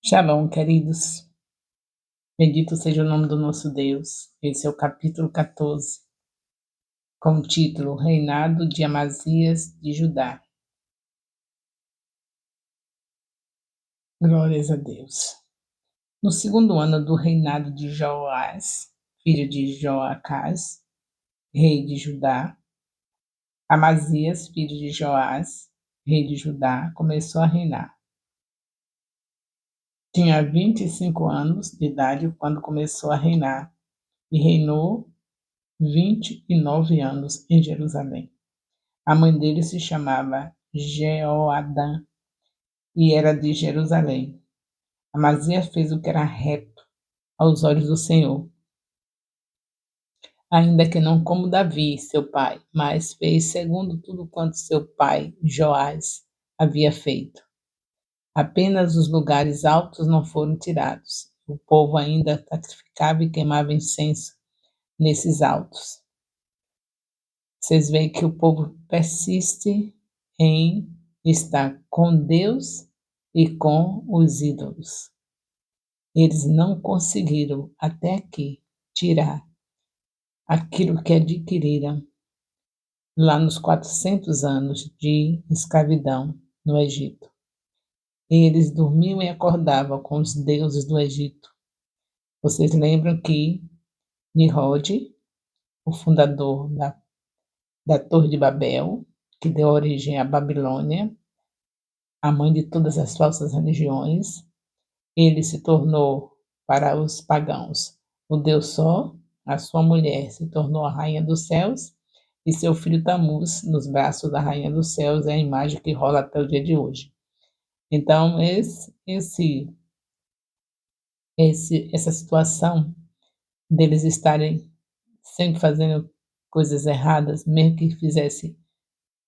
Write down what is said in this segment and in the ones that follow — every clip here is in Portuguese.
Shalom, queridos. Bendito seja o nome do nosso Deus. Esse é o capítulo 14, com o título Reinado de Amazias de Judá. Glórias a Deus. No segundo ano do reinado de Joás, filho de Joacás, rei de Judá, Amazias, filho de Joás, rei de Judá, começou a reinar. Tinha 25 anos de idade quando começou a reinar e reinou 29 anos em Jerusalém. A mãe dele se chamava Jeoadã e era de Jerusalém. Amazias fez o que era reto aos olhos do Senhor, ainda que não como Davi, seu pai, mas fez segundo tudo quanto seu pai, Joás, havia feito. Apenas os lugares altos não foram tirados. O povo ainda sacrificava e queimava incenso nesses altos. Vocês veem que o povo persiste em estar com Deus e com os ídolos. Eles não conseguiram até aqui tirar aquilo que adquiriram lá nos 400 anos de escravidão no Egito. Eles dormiam e acordavam com os deuses do Egito. Vocês lembram que Nimrod, o fundador da Torre de Babel, que deu origem à Babilônia, a mãe de todas as falsas religiões, ele se tornou para os pagãos o Deus Sol, a sua mulher se tornou a rainha dos céus e seu filho Tamuz, nos braços da rainha dos céus, é a imagem que rola até o dia de hoje. Então, essa situação deles estarem sempre fazendo coisas erradas, mesmo que fizesse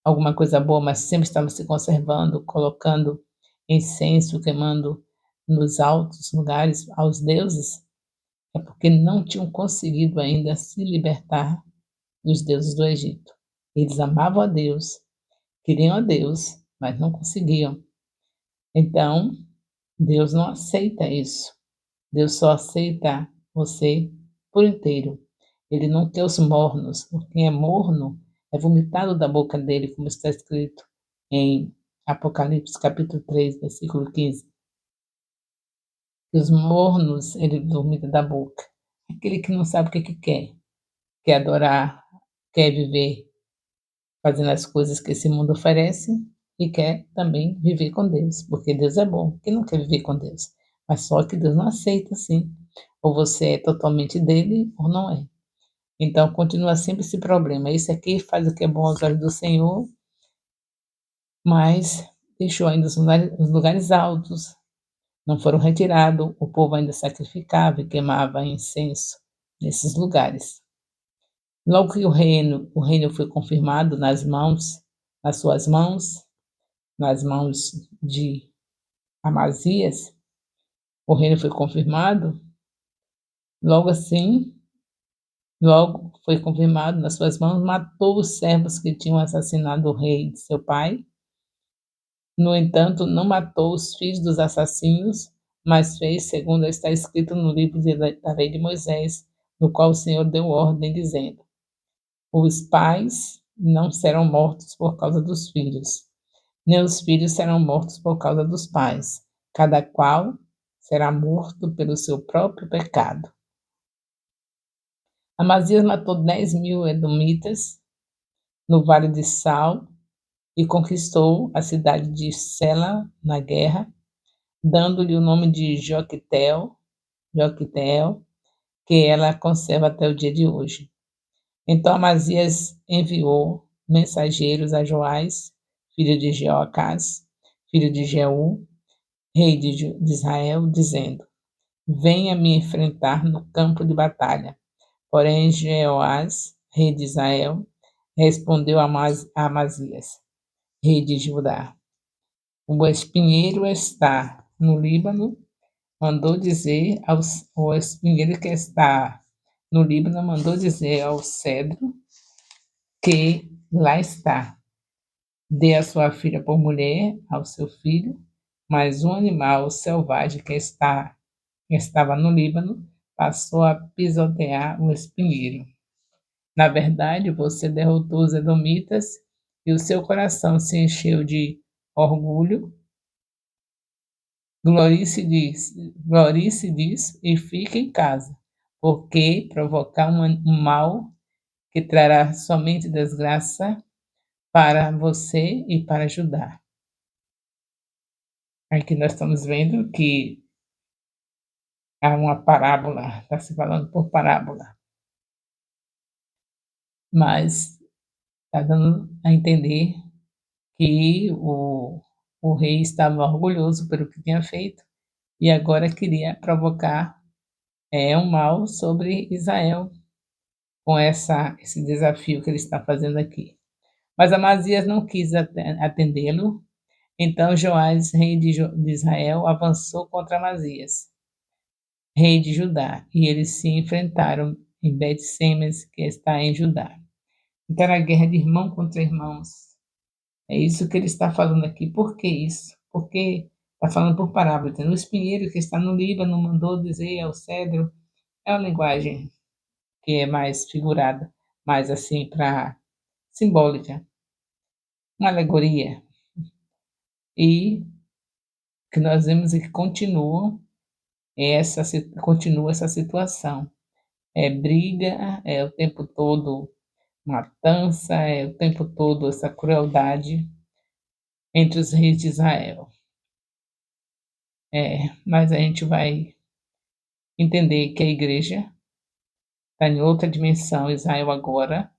alguma coisa boa, mas sempre estavam se conservando, colocando incenso, queimando nos altos lugares aos deuses, é porque não tinham conseguido ainda se libertar dos deuses do Egito. Eles amavam a Deus, queriam a Deus, mas não conseguiam. Então, Deus não aceita isso. Deus só aceita você por inteiro. Ele não quer os mornos. Quem é morno é vomitado da boca dele, como está escrito em Apocalipse capítulo 3, versículo 15. Os mornos ele vomita da boca. Aquele que não sabe o que quer adorar, quer viver fazendo as coisas que esse mundo oferece e quer também viver com Deus, porque Deus é bom. Quem não quer viver com Deus? Mas só que Deus não aceita assim. Ou você é totalmente dele ou não é. Então, continua sempre esse problema. Esse aqui faz o que é bom aos olhos do Senhor, mas deixou ainda os lugares altos, não foram retirados, o povo ainda sacrificava e queimava incenso nesses lugares. Logo que o reino foi confirmado nas suas mãos, nas mãos de Amazias, o reino foi confirmado, logo assim, logo foi confirmado nas suas mãos, matou os servos que tinham assassinado o rei, seu pai. No entanto, não matou os filhos dos assassinos, mas fez segundo está escrito no livro da lei de Moisés, no qual o Senhor deu ordem, dizendo: os pais não serão mortos por causa dos filhos, nem os filhos serão mortos por causa dos pais. Cada qual será morto pelo seu próprio pecado. Amazias matou 10.000 edomitas no Vale de Sal e conquistou a cidade de Sela na guerra, dando-lhe o nome de Joqutel, que ela conserva até o dia de hoje. Então Amazias enviou mensageiros a Joás, filho de Jeoacás, filho de Jeú, rei de Israel, dizendo: venha me enfrentar no campo de batalha. Porém Jeoás, rei de Israel, respondeu a Amazias, rei de Judá: o espinheiro está no Líbano, mandou dizer o espinheiro que está no Líbano mandou dizer ao cedro que lá está. Dê a sua filha por mulher ao seu filho, mas um animal selvagem que estava no Líbano passou a pisotear o espinheiro. Na verdade, você derrotou os edomitas e o seu coração se encheu de orgulho. Glorie-se disso e fique em casa, porque provocar um mal que trará somente desgraça para você e para Judá. Aqui nós estamos vendo que há uma parábola, está se falando por parábola, mas está dando a entender que o rei estava orgulhoso pelo que tinha feito e agora queria provocar um mal sobre Israel com esse desafio que ele está fazendo aqui. Mas Amazias não quis atendê-lo, então Joás, rei de Israel, avançou contra Amazias, rei de Judá, e eles se enfrentaram em Bet-Semes, que está em Judá. Então era guerra de irmão contra irmãos. É isso que ele está falando aqui. Por que isso? Porque está falando por parábola. O espinheiro que está no Líbano mandou dizer ao cedro. É uma linguagem que é mais figurada, mais assim para simbólica, uma alegoria. E que nós vemos que continua essa situação. É briga, é o tempo todo matança, é o tempo todo essa crueldade entre os reis de Israel. Mas a gente vai entender que a igreja está em outra dimensão. Israel agora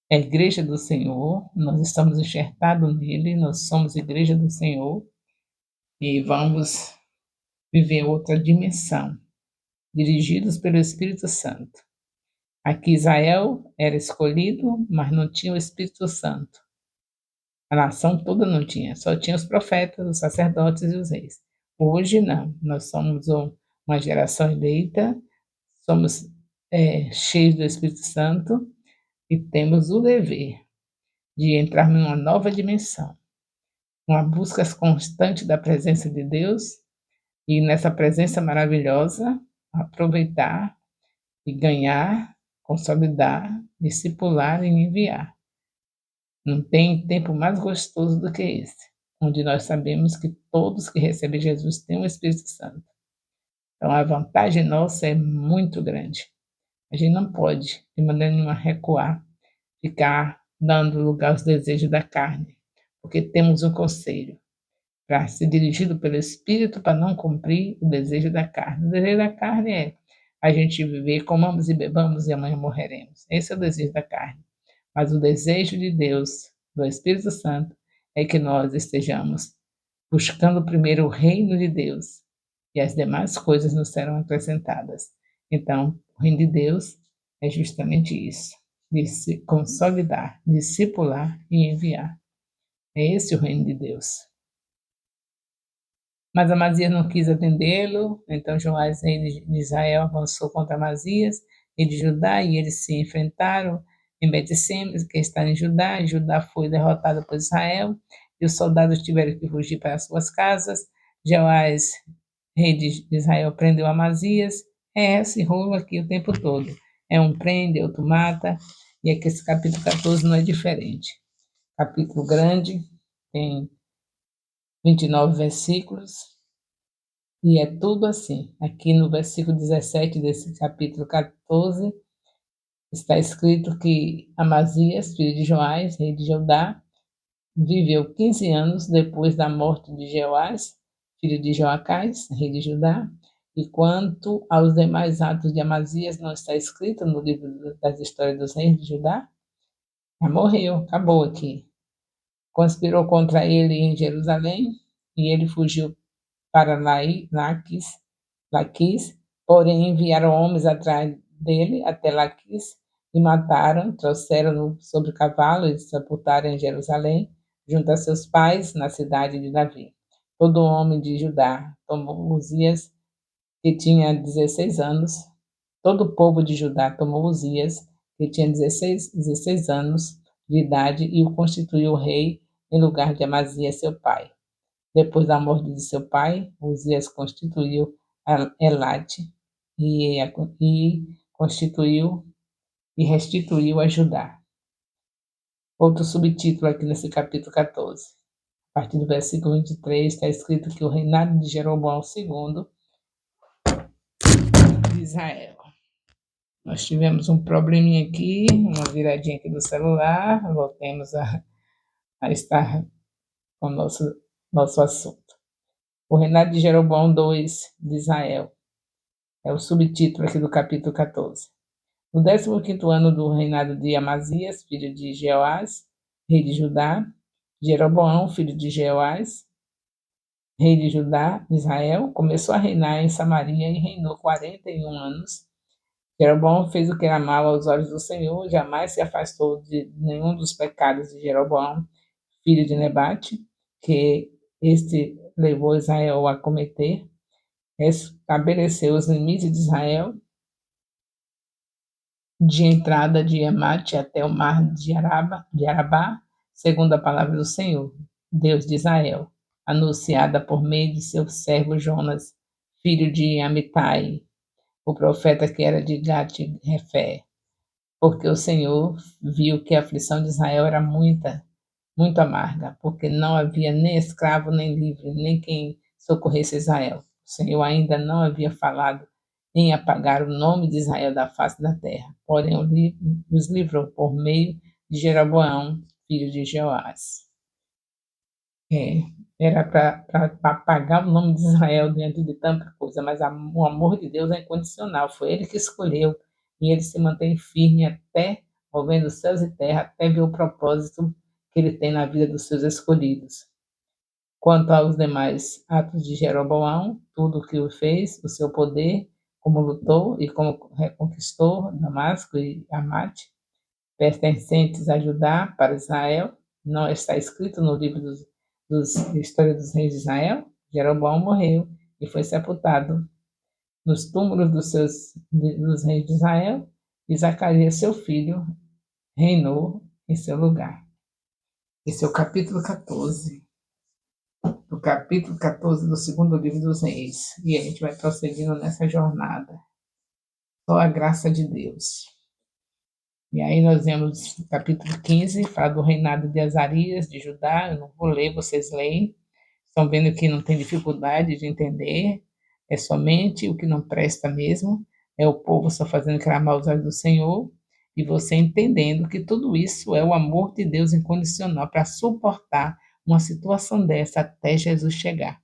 é a igreja do Senhor, nós estamos enxertados nele, nós somos igreja do Senhor e vamos viver outra dimensão, dirigidos pelo Espírito Santo. Aqui Israel era escolhido, mas não tinha o Espírito Santo. A nação toda não tinha, só tinha os profetas, os sacerdotes e os reis. Hoje não, nós somos uma geração eleita, somos cheios do Espírito Santo e temos o dever de entrar numa nova dimensão, uma busca constante da presença de Deus e nessa presença maravilhosa aproveitar e ganhar, consolidar, discipular e enviar. Não tem tempo mais gostoso do que esse, onde nós sabemos que todos que recebem Jesus têm o Espírito Santo. Então a vantagem nossa é muito grande. A gente não pode, de maneira nenhuma, recuar, ficar dando lugar aos desejos da carne, porque temos um conselho para ser dirigido pelo Espírito para não cumprir o desejo da carne. O desejo da carne é a gente viver, comamos e bebamos e amanhã morreremos. Esse é o desejo da carne. Mas o desejo de Deus, do Espírito Santo, é que nós estejamos buscando primeiro o reino de Deus e as demais coisas nos serão acrescentadas. Então, o reino de Deus é justamente isso, de se consolidar, discipular e enviar. É esse o reino de Deus. Mas Amazias não quis atendê-lo, então Joás, rei de Israel, avançou contra Amazias, rei de Judá, e eles se enfrentaram em Bet-Semes, que está em Judá, e Judá foi derrotado por Israel, e os soldados tiveram que fugir para as suas casas. Joás, rei de Israel, prendeu Amazias. É esse rolo aqui o tempo todo. É um prende, outro mata, e aqui esse capítulo 14 não é diferente. Capítulo grande, tem 29 versículos, e é tudo assim. Aqui no versículo 17 desse capítulo 14, está escrito que Amazias, filho de Joás, rei de Judá, viveu 15 anos depois da morte de Jeoás, filho de Joacás, rei de Judá, e quanto aos demais atos de Amazias, não está escrito no livro das histórias dos reis de Judá? Já morreu, acabou aqui. Conspirou contra ele em Jerusalém, e ele fugiu para Laquis, porém enviaram homens atrás dele até Laquis e mataram, trouxeram-no sobre cavalo e sepultaram em Jerusalém, junto a seus pais, na cidade de Davi. Todo homem de Judá tomou Uzias, que tinha 16 anos. Todo o povo de Judá tomou Uzias, que tinha 16 anos de idade, e o constituiu rei em lugar de Amazias, seu pai. Depois da morte de seu pai, Uzias constituiu Elate e constituiu e restituiu a Judá. Outro subtítulo aqui nesse capítulo 14. A partir do versículo 23 está escrito que o reinado de Jeroboão II de Israel. Nós tivemos um probleminha aqui, uma viradinha aqui do celular, voltemos a estar com o nosso assunto. O reinado de Jeroboão II de Israel é o subtítulo aqui do capítulo 14. No 15º ano do reinado de Amazias, filho de Jeoás, rei de Judá, Jeroboão, filho de Jeoás, rei de Judá, de Israel, começou a reinar em Samaria e reinou 41 anos. Jeroboão fez o que era mal aos olhos do Senhor, jamais se afastou de nenhum dos pecados de Jeroboão, filho de Nebate, que este levou Israel a cometer. Estabeleceu os limites de Israel, de entrada de Emate até o mar de Arabá, segundo a palavra do Senhor, Deus de Israel, anunciada por meio de seu servo Jonas, filho de Amitai, o profeta que era de Gat-Hefé, porque o Senhor viu que a aflição de Israel era muita, muito amarga, porque não havia nem escravo nem livre, nem quem socorresse Israel. O Senhor ainda não havia falado em apagar o nome de Israel da face da terra, porém os livrou por meio de Jeroboão, filho de Jeoás. Era para apagar o nome de Israel diante de tanta coisa, mas o amor de Deus é incondicional, foi Ele que escolheu, e Ele se mantém firme até, movendo os céus e terra, até ver o propósito que Ele tem na vida dos seus escolhidos. Quanto aos demais atos de Jeroboão, tudo o que o fez, o seu poder, como lutou e como reconquistou Damasco e Amate, pertencentes a Judá para Israel, não está escrito no livro da História dos Reis de Israel? Jeroboão morreu e foi sepultado nos túmulos dos reis de Israel, e Zacarias, seu filho, reinou em seu lugar. Esse é o capítulo 14. Do capítulo 14 do segundo livro dos Reis. E a gente vai prosseguindo nessa jornada. Só a graça de Deus. E aí nós vemos o capítulo 15, fala do reinado de Azarias, de Judá. Eu não vou ler, vocês leem. Estão vendo que não tem dificuldade de entender. É somente o que não presta mesmo. É o povo só fazendo clamar aos olhos do Senhor. E você entendendo que tudo isso é o amor de Deus incondicional para suportar uma situação dessa até Jesus chegar.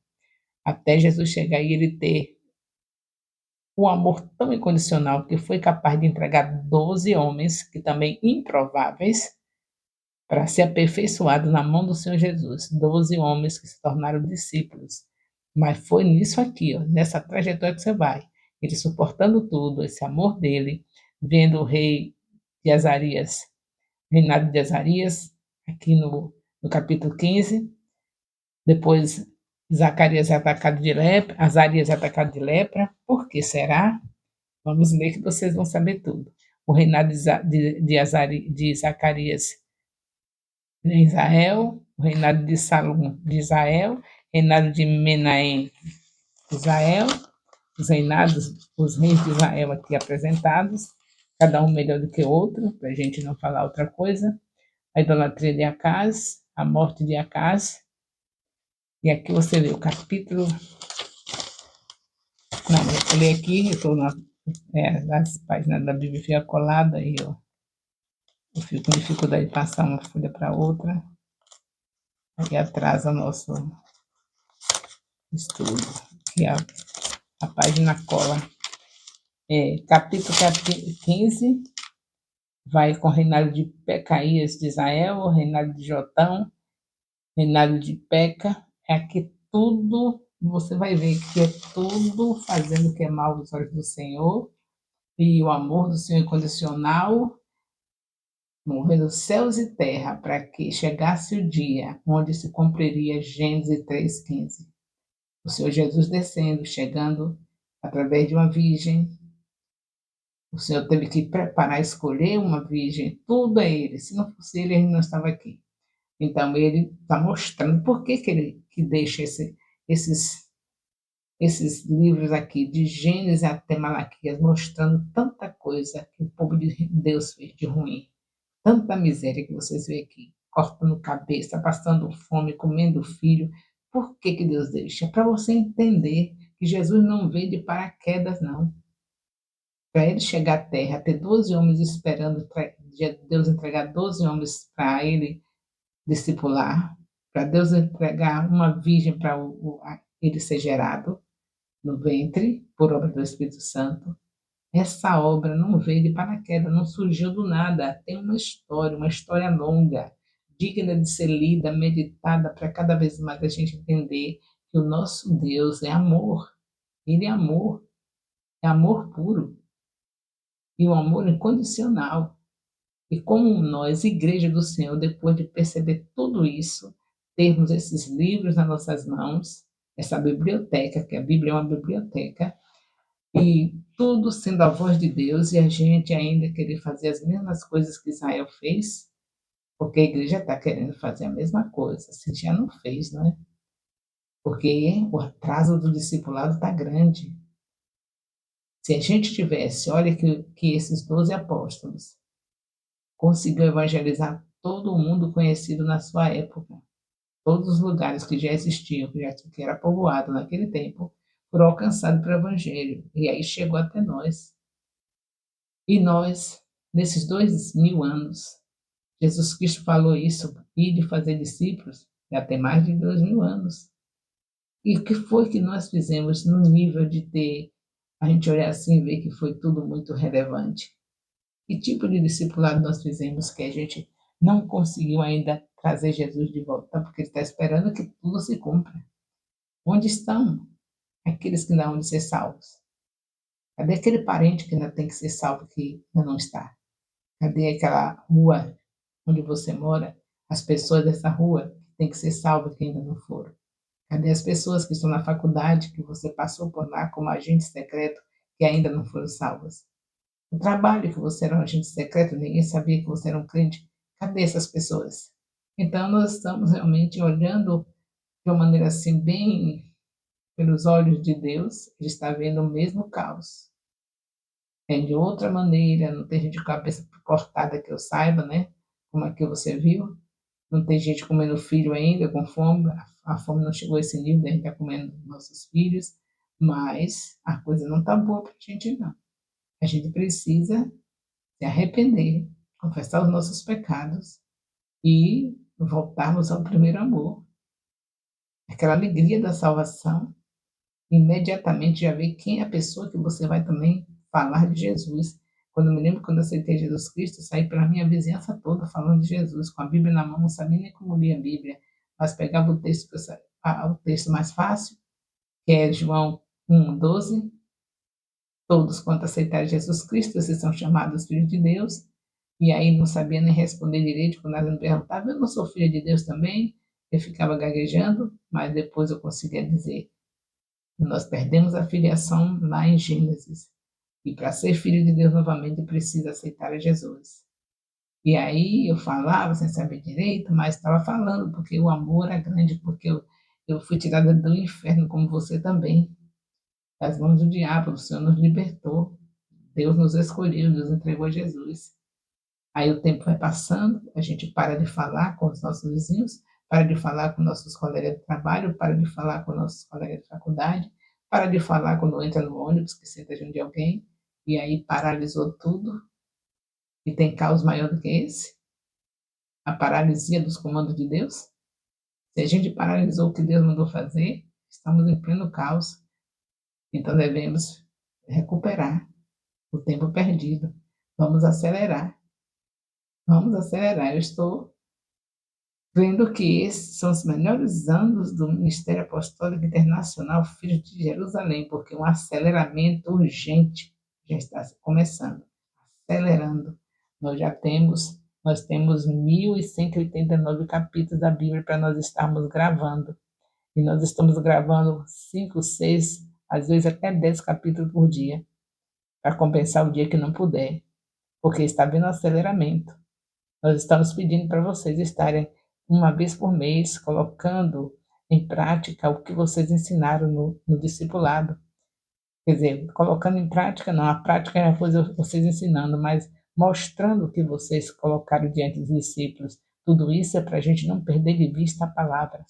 Até Jesus chegar e ele ter um amor tão incondicional que foi capaz de entregar 12 homens, que também improváveis, para ser aperfeiçoado na mão do Senhor Jesus. 12 homens que se tornaram discípulos. Mas foi nisso aqui, ó, nessa trajetória que você vai. Ele suportando tudo, esse amor dele, vendo o rei de Azarias, reinado de Azarias, aqui no capítulo 15. Depois, Zacarias é atacado de lepra, Azarias é atacado de lepra. Por que será? Vamos ler que vocês vão saber tudo. O reinado de Zacarias em Israel, o reinado de Salom de Israel, reinado de Menahem de Israel, os reis de Israel aqui apresentados, cada um melhor do que o outro, para a gente não falar outra coisa. A idolatria de Acaz, a morte de Acaz. E aqui você vê o capítulo. Não, eu li aqui, eu estou nas páginas da Bíblia fica colada aí, ó. Eu fico com dificuldade de passar uma folha para outra. Aí atrasa o nosso estudo. Aqui a página cola. Capítulo 15 vai com o reinado de Pecaías de Israel, o reinado de Jotão, reinado de Peca. Aqui tudo, você vai ver que é tudo fazendo o que é mal aos olhos do Senhor, e o amor do Senhor incondicional, movendo céus e terra, para que chegasse o dia onde se cumpriria Gênesis 3,15. O Senhor Jesus descendo, chegando através de uma virgem. O Senhor teve que preparar, escolher uma virgem. Tudo é Ele. Se não fosse Ele, Ele não estava aqui. Então ele está mostrando por que que ele que deixa esses esses livros aqui, de Gênesis até Malaquias, mostrando tanta coisa que o povo de Deus fez de ruim, tanta miséria que vocês veem aqui, cortando cabeça, passando fome, comendo filho. Por que que Deus deixa? Para você entender que Jesus não veio de paraquedas, não. Para ele chegar à terra, ter 12 homens esperando, Deus entregar 12 homens para ele discipular, para Deus entregar uma virgem para ele ser gerado no ventre, por obra do Espírito Santo. Essa obra não veio de paraquedas, não surgiu do nada. Tem uma história longa, digna de ser lida, meditada, para cada vez mais a gente entender que o nosso Deus é amor. Ele é amor puro e um amor incondicional. E como nós, Igreja do Senhor, depois de perceber tudo isso, termos esses livros nas nossas mãos, essa biblioteca, que a Bíblia é uma biblioteca, e tudo sendo a voz de Deus, e a gente ainda querer fazer as mesmas coisas que Israel fez, porque a igreja está querendo fazer a mesma coisa, se já não fez, não é? Porque o atraso do discipulado está grande. Se a gente tivesse, olha que esses 12 apóstolos conseguiu evangelizar todo o mundo conhecido na sua época. Todos os lugares que já existiam, que era povoado naquele tempo, foram alcançados pelo evangelho. E aí chegou até nós. E nós, nesses 2000 anos, Jesus Cristo falou isso, e de fazer discípulos, já tem mais de 2000 anos. E o que foi que nós fizemos no nível de ter, a gente olhar assim e ver que foi tudo muito relevante? Que tipo de discipulado nós fizemos que a gente não conseguiu ainda trazer Jesus de volta, porque ele está esperando que tudo se cumpra? Onde estão aqueles que não vão ser salvos? Cadê aquele parente que ainda tem que ser salvo que ainda não está? Cadê aquela rua onde você mora? As pessoas dessa rua que têm que ser salvas que ainda não foram? Cadê as pessoas que estão na faculdade, que você passou por lá como agente secreto, que ainda não foram salvas? O trabalho que você era um agente secreto, ninguém sabia que você era um crente. Cadê essas pessoas? Então, nós estamos realmente olhando de uma maneira assim, bem pelos olhos de Deus, ele está vendo o mesmo caos. É de outra maneira, não tem gente com a cabeça cortada que eu saiba, né? Como aqui você viu. Não tem gente comendo filho ainda com fome. A fome não chegou a esse nível de a gente estar comendo nossos filhos. Mas a coisa não está boa para a gente, não. A gente precisa se arrepender, confessar os nossos pecados e voltarmos ao primeiro amor. Aquela alegria da salvação, imediatamente já vê quem é a pessoa que você vai também falar de Jesus. Quando eu me lembro, quando eu aceitei Jesus Cristo, saí pela minha vizinhança toda falando de Jesus, com a Bíblia na mão, não sabia nem como ler a Bíblia, mas pegava o texto, o texto mais fácil, que é João 1:12, todos quanto aceitarem Jesus Cristo, vocês são chamados filhos de Deus, e aí não sabia nem responder direito, quando ela me perguntava, eu não sou filha de Deus também? Eu ficava gaguejando, mas depois eu conseguia dizer, nós perdemos a filiação lá em Gênesis. E para ser filho de Deus novamente precisa aceitar a Jesus. E aí eu falava sem saber direito, mas estava falando, porque o amor é grande, porque eu fui tirada do inferno, como você também, das mãos do diabo. O Senhor nos libertou. Deus nos escolheu, nos entregou a Jesus. Aí o tempo vai passando, a gente para de falar com os nossos vizinhos, para de falar com nossos colegas de trabalho, para de falar com nossos colegas de faculdade, para de falar quando entra no ônibus, que senta junto de alguém, e aí paralisou tudo. E tem caos maior do que esse? A paralisia dos comandos de Deus? Se a gente paralisou o que Deus mandou fazer, estamos em pleno caos. Então devemos recuperar o tempo perdido. Vamos acelerar. Vamos acelerar. Eu estou vendo que esses são os melhores anos do Ministério Apostólico Internacional Filhos de Jerusalém, porque um aceleramento urgente já está começando, acelerando. Nós temos 1.189 capítulos da Bíblia para nós estarmos gravando. E nós estamos gravando 5, 6, às vezes até 10 capítulos por dia, para compensar o dia que não puder, porque está havendo aceleramento. Nós estamos pedindo para vocês estarem uma vez por mês, colocando em prática o que vocês ensinaram no discipulado. Quer dizer, colocando em prática, não, a prática é vocês ensinando, mas mostrando o que vocês colocaram diante dos discípulos. Tudo isso é para a gente não perder de vista a palavra.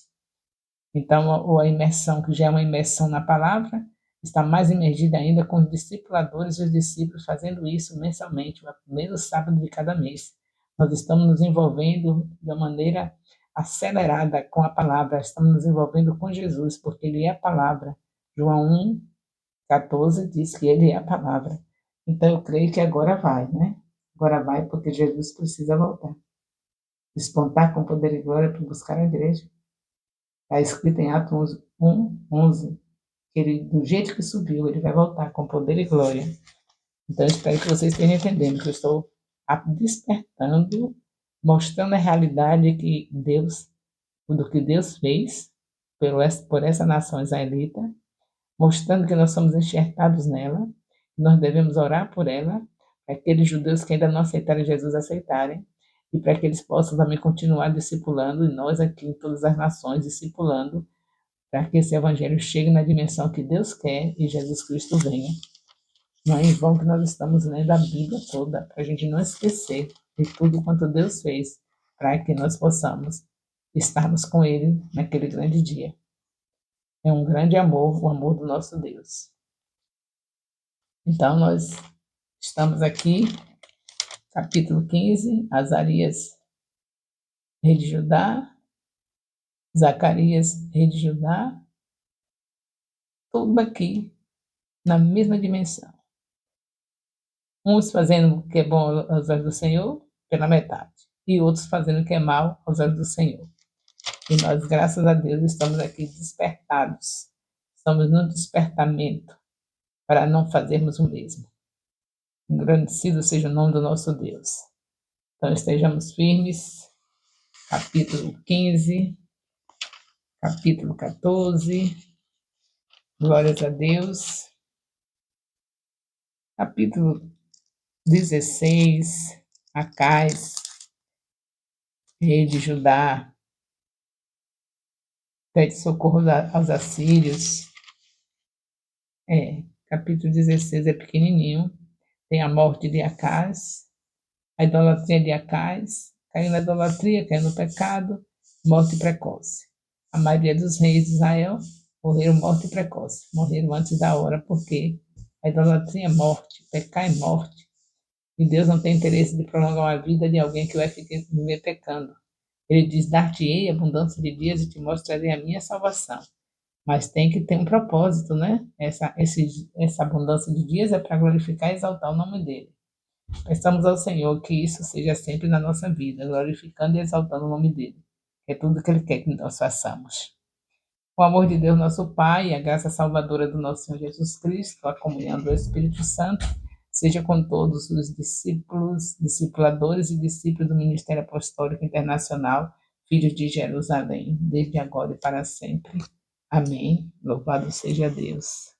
Então, a imersão, que já é uma imersão na palavra, está mais imergida ainda com os discipuladores e os discípulos fazendo isso mensalmente, no primeiro sábado de cada mês. Nós estamos nos envolvendo de uma maneira acelerada com a palavra, estamos nos envolvendo com Jesus, porque Ele é a palavra. João 1,14 diz que Ele é a palavra. Então, eu creio que agora vai, né? Agora vai, porque Jesus precisa voltar. Despontar com poder e glória para buscar a igreja. Está escrito em Atos 1:11, que ele, do jeito que subiu, ele vai voltar com poder e glória. Então, eu espero que vocês estejam entendendo que eu estou despertando, mostrando a realidade que Deus, do que Deus fez por essa nação israelita, mostrando que nós somos enxertados nela, que nós devemos orar por ela, para aqueles judeus que ainda não aceitaram Jesus aceitarem, e para que eles possam também continuar discipulando, e nós aqui em todas as nações discipulando, para que esse evangelho chegue na dimensão que Deus quer e Jesus Cristo venha. Não é em vão que nós estamos lendo a Bíblia toda, para a gente não esquecer de tudo quanto Deus fez, para que nós possamos estarmos com Ele naquele grande dia. É um grande amor, o amor do nosso Deus. Então, nós estamos aqui, capítulo 15, Azarias, rei de Judá, Zacarias, rei de Judá, tudo aqui na mesma dimensão. Uns fazendo o que é bom aos olhos do Senhor, pela metade, e outros fazendo o que é mal aos olhos do Senhor. E nós, graças a Deus, estamos aqui despertados. Estamos no despertamento para não fazermos o mesmo. Engrandecido seja o nome do nosso Deus. Então, estejamos firmes. Capítulo 15, capítulo 14. Glórias a Deus. Capítulo 16, Acais, rei de Judá, pede socorro aos assírios. Capítulo 16 é pequenininho. Tem a morte de Acais, a idolatria de Acais, caiu na idolatria, caiu no pecado, morte precoce. A maioria dos reis de Israel morreram morte precoce, morreram antes da hora, porque a idolatria é morte, pecar é morte. E Deus não tem interesse de prolongar a vida de alguém que vai viver pecando. Ele diz, dar-te-ei abundância de dias e te mostrarei a minha salvação. Mas tem que ter um propósito, né? Essa abundância de dias é para glorificar e exaltar o nome dele. Peçamos ao Senhor que isso seja sempre na nossa vida, glorificando e exaltando o nome dele. É tudo que ele quer que nós façamos. O amor de Deus, nosso Pai, e a graça salvadora do nosso Senhor Jesus Cristo, a comunhão do Espírito Santo, seja com todos os discípulos, discipuladores e discípulos do Ministério Apostólico Internacional, Filhos de Jerusalém, desde agora e para sempre. Amém. Louvado seja Deus.